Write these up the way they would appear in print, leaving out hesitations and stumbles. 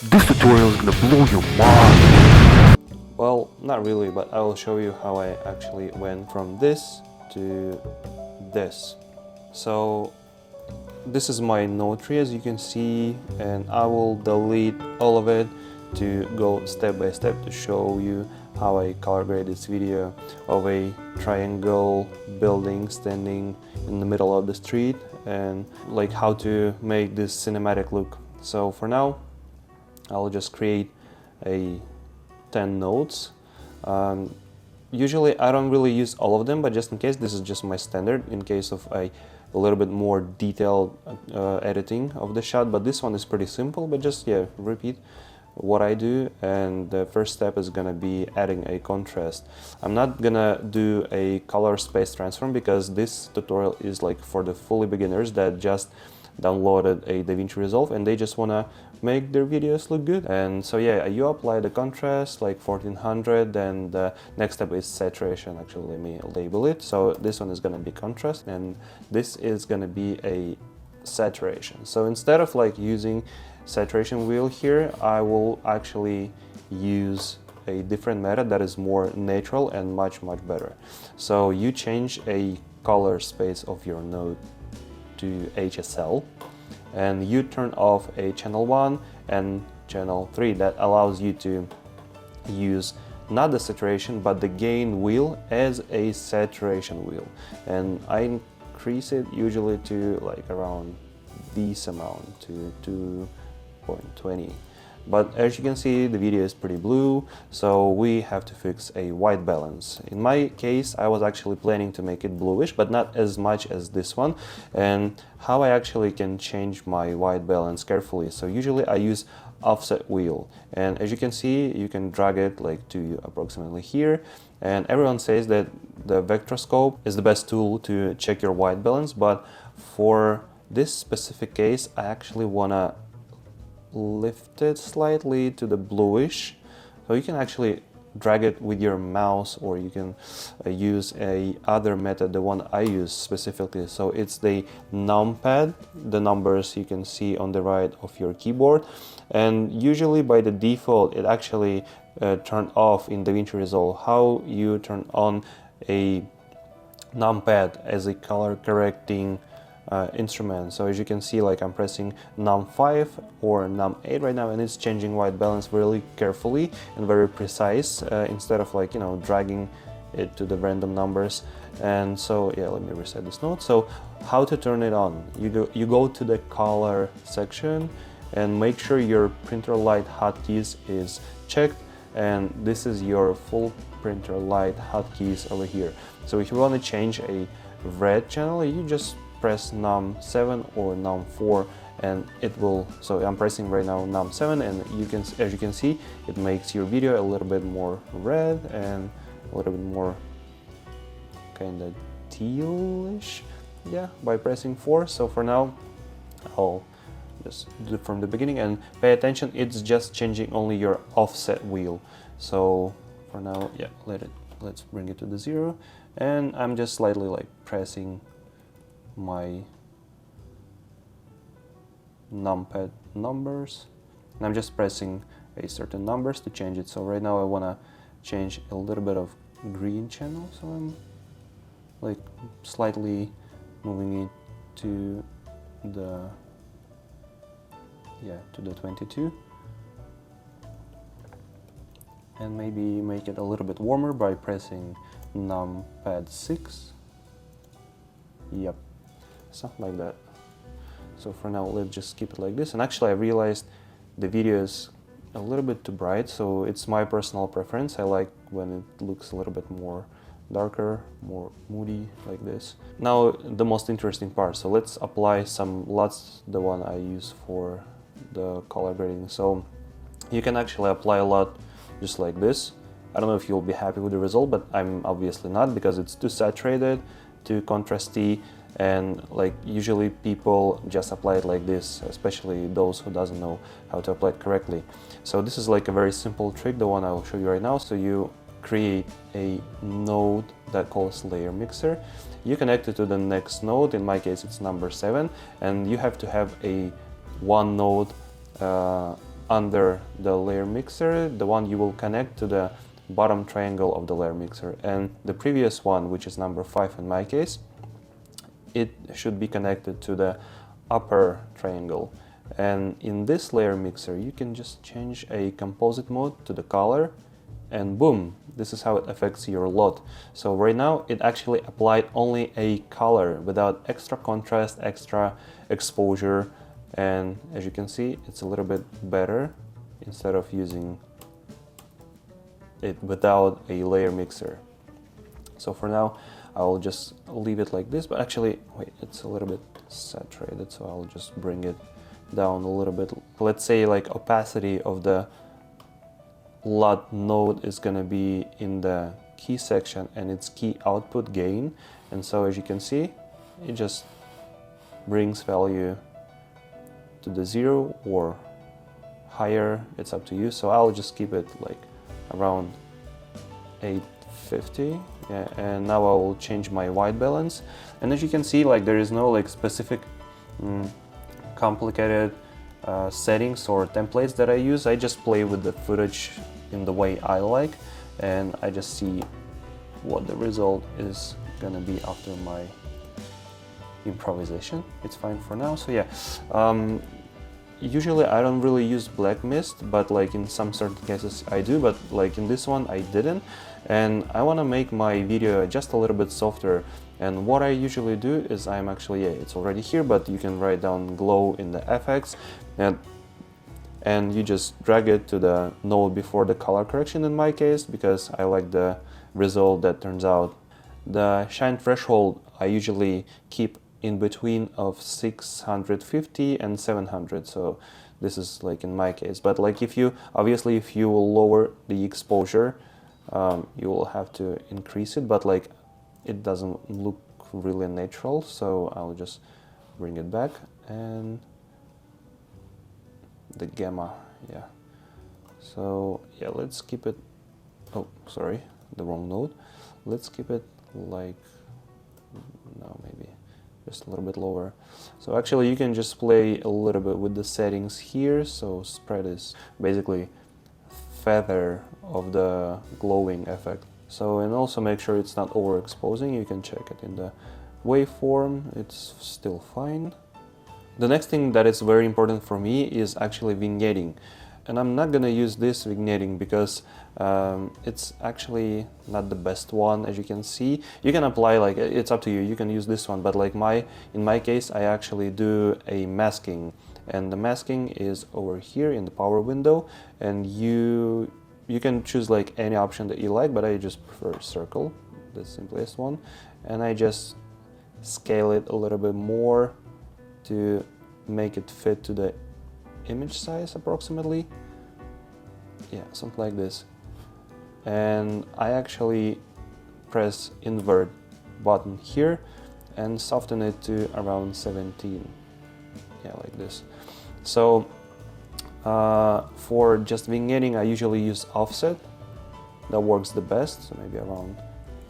This tutorial is gonna blow your mind! Well, not really, but I will show you how I actually went from this to this. So this is my node tree, as you can see, and I will delete all of it to go step by step to show you how I color grade this video of a triangle building standing in the middle of the street, and like how to make this cinematic look. So for now, I'll just create a 10 nodes. Usually I don't really use all of them, but just in case, this is just my standard in case of a little bit more detailed editing of the shot. But this one is pretty simple, but just repeat what I do. And the first step is gonna be adding a contrast. I'm not gonna do a color space transform because this tutorial is like for the fully beginners that just downloaded a DaVinci Resolve and they just wanna make their videos look good. And so yeah, you apply the contrast like 1400, and the next step is saturation. Actually, let me label it. So this one is gonna be contrast and this is gonna be a saturation. So instead of like using saturation wheel here, I will actually use a different method that is more natural and much better. So you change a color space of your node to HSL, and you turn off a channel 1 and channel 3. That allows you to use not the saturation but the gain wheel as a saturation wheel, and I increase it usually to like around this amount, to 2.20. But as you can see, the video is pretty blue, so we have to fix a white balance. In my case, I was actually planning to make it bluish, but not as much as this one. And how I actually can change my white balance carefully. So usually I use offset wheel, and as you can see, you can drag it like to approximately here. And everyone says that the vectorscope is the best tool to check your white balance, but for this specific case, I actually wanna lift it slightly to the bluish. So you can actually drag it with your mouse, or you can use a other method, the one I use specifically. So it's the numpad, the numbers you can see on the right of your keyboard, and usually by the default it actually turned off in DaVinci Resolve. How you turn on a numpad as a color correcting instrument. So as you can see, like I'm pressing num5 or num8 right now, and it's changing white balance really carefully and very precise, instead of like, you know, dragging it to the random numbers. And so yeah, let me reset this node. So how to turn it on? You go to the color section and make sure your printer light hotkeys is checked, and this is your full printer light hotkeys over here. So if you want to change a red channel, you just press num7 or num4 and it will. So I'm pressing right now num7, and as you can see, it makes your video a little bit more red and a little bit more kind of tealish, yeah, by pressing 4. So for now, I'll just do it from the beginning, and pay attention, it's just changing only your offset wheel. So for now, yeah, let's bring it to the 0, and I'm just slightly like pressing my numpad numbers, and I'm just pressing a certain numbers to change it. So right now I want to change a little bit of green channel, so I'm like slightly moving it to the 22, and maybe make it a little bit warmer by pressing numpad 6. Yep, something like that. So for now, let's just keep it like this. And actually I realized the video is a little bit too bright, so it's my personal preference. I like when it looks a little bit more darker, more moody like this. Now the most interesting part, so let's apply some LUTs, the one I use for the color grading. So you can actually apply a LUT just like this. I don't know if you'll be happy with the result, but I'm obviously not, because it's too saturated, too contrasty, and like usually people just apply it like this, especially those who doesn't know how to apply it correctly. So this is like a very simple trick, the one I will show you right now. So you create a node that calls layer mixer, you connect it to the next node, in my case it's number 7, and you have to have a one node under the layer mixer, the one you will connect to the bottom triangle of the layer mixer, and the previous one, which is number 5 in my case, it should be connected to the upper triangle. And in this layer mixer you can just change a composite mode to the color, and boom, this is how it affects your LOT. So right now it actually applied only a color without extra contrast, extra exposure, and as you can see it's a little bit better instead of using it without a layer mixer. So for now I'll just leave it like this, but actually wait, it's a little bit saturated, so I'll just bring it down a little bit. Let's say like opacity of the LUT node is gonna be in the key section and its key output gain, and so as you can see it just brings value to the 0 or higher, it's up to you. So I'll just keep it like around 850, yeah, and now I will change my white balance, and as you can see, like there is no like specific complicated settings or templates that I use. I just play with the footage in the way I like, and I just see what the result is gonna be after my improvisation. It's fine for now. So yeah, usually I don't really use black mist, but like in some certain cases I do, but like in this one I didn't, and I want to make my video just a little bit softer. And what I usually do is I'm actually, yeah, it's already here, but you can write down glow in the FX, and you just drag it to the node before the color correction in my case, because I like the result that turns out. The shine threshold I usually keep in between of 650 and 700, so this is like in my case. But like if you will lower the exposure, you will have to increase it, but like it doesn't look really natural, so I'll just bring it back. And the gamma, yeah, so yeah, let's keep it, oh sorry, the wrong node, let's keep it like, no, maybe just a little bit lower. So actually you can just play a little bit with the settings here. So spread is basically feather of the glowing effect. So, and also make sure it's not overexposing. You can check it in the waveform, it's still fine. The next thing that is very important for me is actually vignetting. And I'm not gonna use this vignetting because it's actually not the best one, as you can see. You can apply, like, it's up to you, you can use this one, but like in my case I actually do a masking, and the masking is over here in the power window, and you can choose like any option that you like, but I just prefer circle, the simplest one, and I just scale it a little bit more to make it fit to the image size approximately, yeah, something like this. And I actually press invert button here and soften it to around 17, yeah, like this. So for just vignetting I usually use offset, that works the best, so maybe around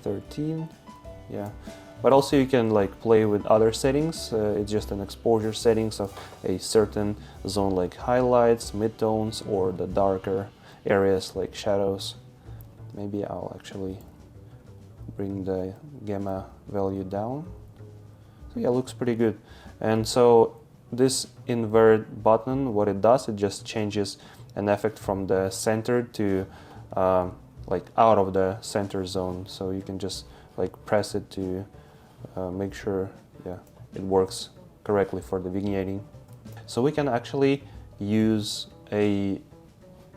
13, yeah. But also you can like play with other settings. It's just an exposure settings of a certain zone, like highlights, midtones, or the darker areas like shadows. Maybe I'll actually bring the gamma value down. So yeah, looks pretty good. And so this invert button, what it does, it just changes an effect from the center to like out of the center zone. So you can just like press it to make sure, yeah, it works correctly for the vignetting. So we can actually use a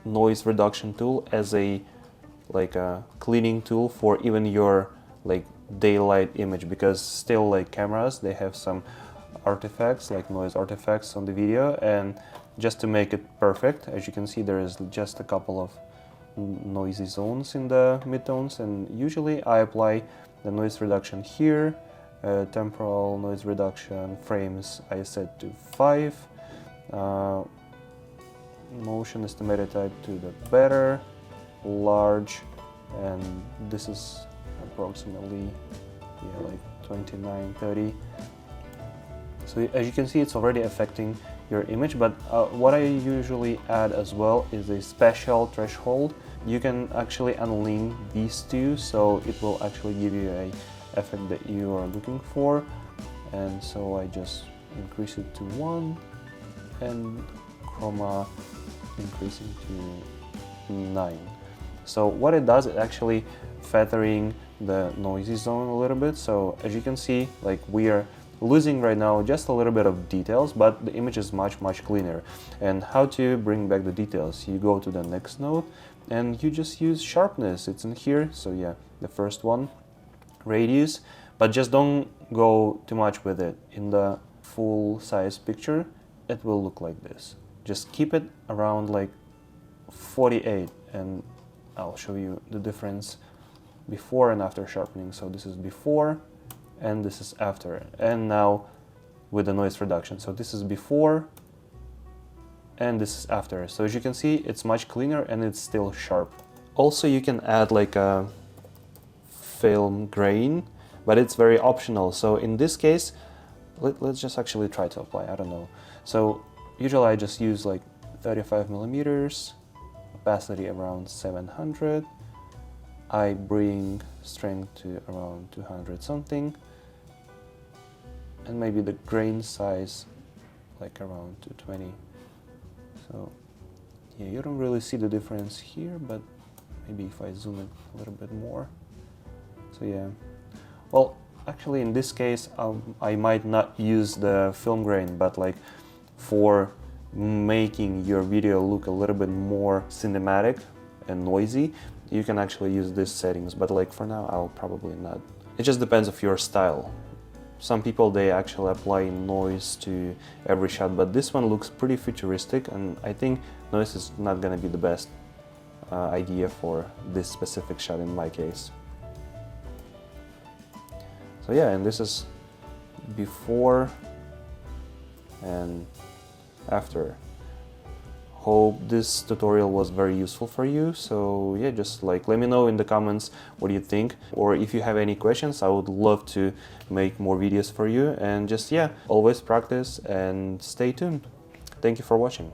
noise reduction tool as a cleaning tool for even your like daylight image, because still like cameras, they have some artifacts, like noise artifacts on the video, and just to make it perfect, as you can see, there is just a couple of noisy zones in the midtones, and usually I apply the noise reduction here. Temporal noise reduction frames I set to 5, motion estimated type to the better, large, and this is approximately, yeah, like 29, 30. So as you can see, it's already affecting your image. But what I usually add as well is a special threshold. You can actually unlink these two, so it will actually give you a effect that you are looking for. And so I just increase it to 1 and chroma increasing to 9. So what it does, it actually feathering the noisy zone a little bit. So as you can see, like we are losing right now just a little bit of details, but the image is much cleaner. And how to bring back the details? You go to the next node and you just use sharpness. It's in here. So yeah, the first one, radius, but just don't go too much with it. In the full size picture, it will look like this. Just keep it around like 48, and I'll show you the difference before and after sharpening. So this is before and this is after, and now with the noise reduction. So this is before and this is after. So as you can see, it's much cleaner and it's still sharp. Also, you can add like a film grain, but it's very optional. So in this case, let's just actually try to apply, I don't know. So usually I just use like 35 millimeters, opacity around 700. I bring strength to around 200 something, and maybe the grain size like around 220. So yeah, you don't really see the difference here, but maybe if I zoom it a little bit more. So yeah, well, actually in this case I might not use the film grain, but like for making your video look a little bit more cinematic and noisy, you can actually use these settings, but like for now I'll probably not. It just depends of your style. Some people, they actually apply noise to every shot, but this one looks pretty futuristic, and I think noise is not gonna be the best idea for this specific shot in my case. So yeah, and this is before and after. Hope this tutorial was very useful for you. So yeah, just like let me know in the comments what do you think, or if you have any questions, I would love to make more videos for you. And just yeah, always practice and stay tuned. Thank you for watching.